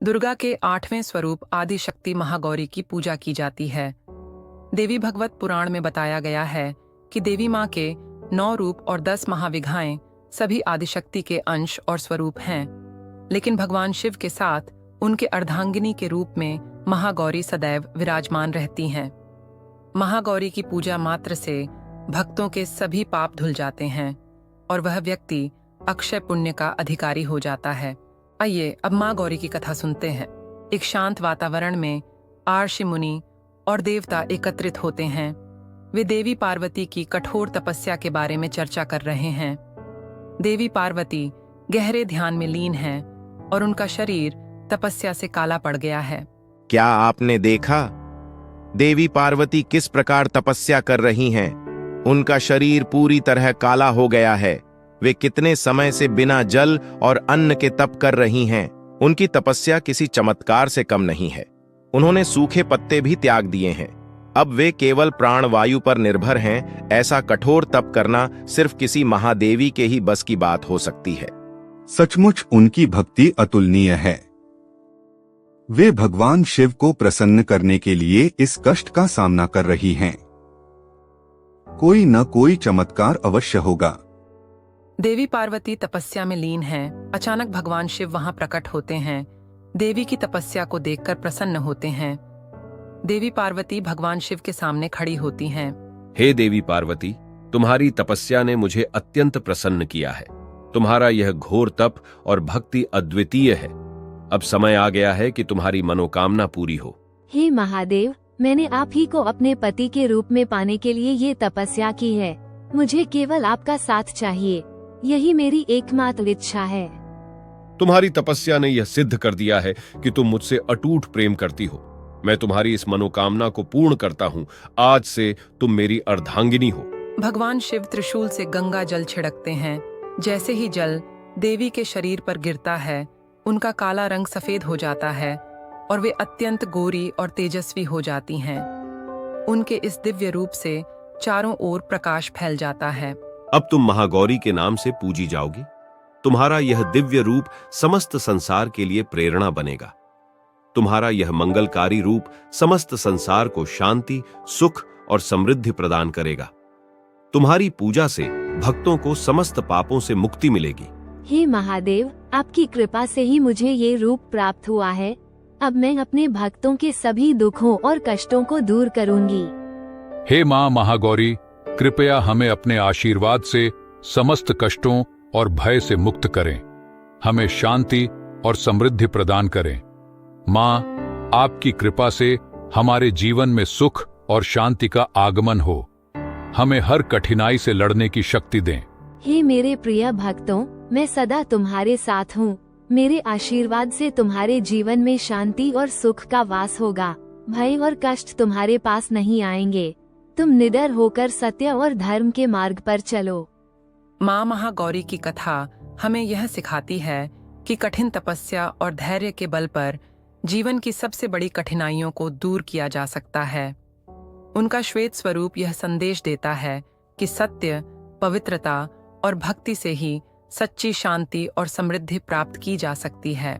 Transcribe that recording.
दुर्गा के 8वें स्वरूप आदिशक्ति महागौरी की पूजा की जाती है। देवी भगवत पुराण में बताया गया है कि देवी माँ के 9 रूप और 10 महाविघाएं सभी आदिशक्ति के अंश और स्वरूप हैं, लेकिन भगवान शिव के साथ उनके अर्धांगिनी के रूप में महागौरी सदैव विराजमान रहती हैं। महागौरी की पूजा मात्र से भक्तों के सभी पाप धुल जाते हैं और वह व्यक्ति अक्षय पुण्य का अधिकारी हो जाता है। आइए अब माँ गौरी की कथा सुनते हैं। एक शांत वातावरण में आर्षि मुनि और देवता एकत्रित होते हैं। वे देवी पार्वती की कठोर तपस्या के बारे में चर्चा कर रहे हैं। देवी पार्वती गहरे ध्यान में लीन हैं और उनका शरीर तपस्या से काला पड़ गया है। क्या आपने देखा देवी पार्वती किस प्रकार तपस्या कर रही हैं? उनका शरीर पूरी तरह काला हो गया है। वे कितने समय से बिना जल और अन्न के तप कर रही हैं। उनकी तपस्या किसी चमत्कार से कम नहीं है। उन्होंने सूखे पत्ते भी त्याग दिए हैं। अब वे केवल प्राणवायु पर निर्भर हैं। ऐसा कठोर तप करना सिर्फ किसी महादेवी के ही बस की बात हो सकती है। सचमुच उनकी भक्ति अतुलनीय है। वे भगवान शिव को प्रसन्न करने के लिए इस कष्ट का सामना कर रही हैं। कोई न कोई चमत्कार अवश्य होगा। देवी पार्वती तपस्या में लीन हैं। अचानक भगवान शिव वहां प्रकट होते हैं। देवी की तपस्या को देखकर प्रसन्न होते हैं। देवी पार्वती भगवान शिव के सामने खड़ी होती हैं। हे देवी पार्वती, तुम्हारी तपस्या ने मुझे अत्यंत प्रसन्न किया है। तुम्हारा यह घोर तप और भक्ति अद्वितीय है। अब समय आ गया है कि तुम्हारी मनोकामना पूरी हो। हे महादेव, मैंने आप ही को अपने पति के रूप में पाने के लिए ये तपस्या की है। मुझे केवल आपका साथ चाहिए। यही मेरी एकमात्र इच्छा है। तुम्हारी तपस्या ने यह सिद्ध कर दिया है कि तुम मुझसे अटूट प्रेम करती हो। मैं तुम्हारी इस मनोकामना को पूर्ण करता हूँ। आज से तुम मेरी अर्धांगिनी हो। भगवान शिव त्रिशूल से गंगा जल छिड़कते हैं। जैसे ही जल देवी के शरीर पर गिरता है, उनका काला रंग सफेद हो जाता है और वे अत्यंत गोरी और तेजस्वी हो जाती हैं। उनके इस दिव्य रूप से चारों ओर प्रकाश फैल जाता है। अब तुम महागौरी के नाम से पूजी जाओगी। तुम्हारा यह दिव्य रूप समस्त संसार के लिए प्रेरणा बनेगा। तुम्हारा यह मंगलकारी रूप समस्त संसार को शांति, सुख और समृद्धि प्रदान करेगा। तुम्हारी पूजा से भक्तों को समस्त पापों से मुक्ति मिलेगी। हे महादेव, आपकी कृपा से ही मुझे ये रूप प्राप्त हुआ है। अब मैं अपने भक्तों के सभी दुखों और कष्टों को दूर करूंगी। हे माँ महागौरी, कृपया हमें अपने आशीर्वाद से समस्त कष्टों और भय से मुक्त करें। हमें शांति और समृद्धि प्रदान करें। माँ, आपकी कृपा से हमारे जीवन में सुख और शांति का आगमन हो। हमें हर कठिनाई से लड़ने की शक्ति दें। हे मेरे प्रिय भक्तों, मैं सदा तुम्हारे साथ हूँ। मेरे आशीर्वाद से तुम्हारे जीवन में शांति और सुख का वास होगा। भय और कष्ट तुम्हारे पास नहीं आएंगे। तुम निडर होकर सत्य और धर्म के मार्ग पर चलो। माँ महागौरी की कथा हमें यह सिखाती है कि कठिन तपस्या और धैर्य के बल पर जीवन की सबसे बड़ी कठिनाइयों को दूर किया जा सकता है। उनका श्वेत स्वरूप यह संदेश देता है कि सत्य, पवित्रता और भक्ति से ही सच्ची शांति और समृद्धि प्राप्त की जा सकती है।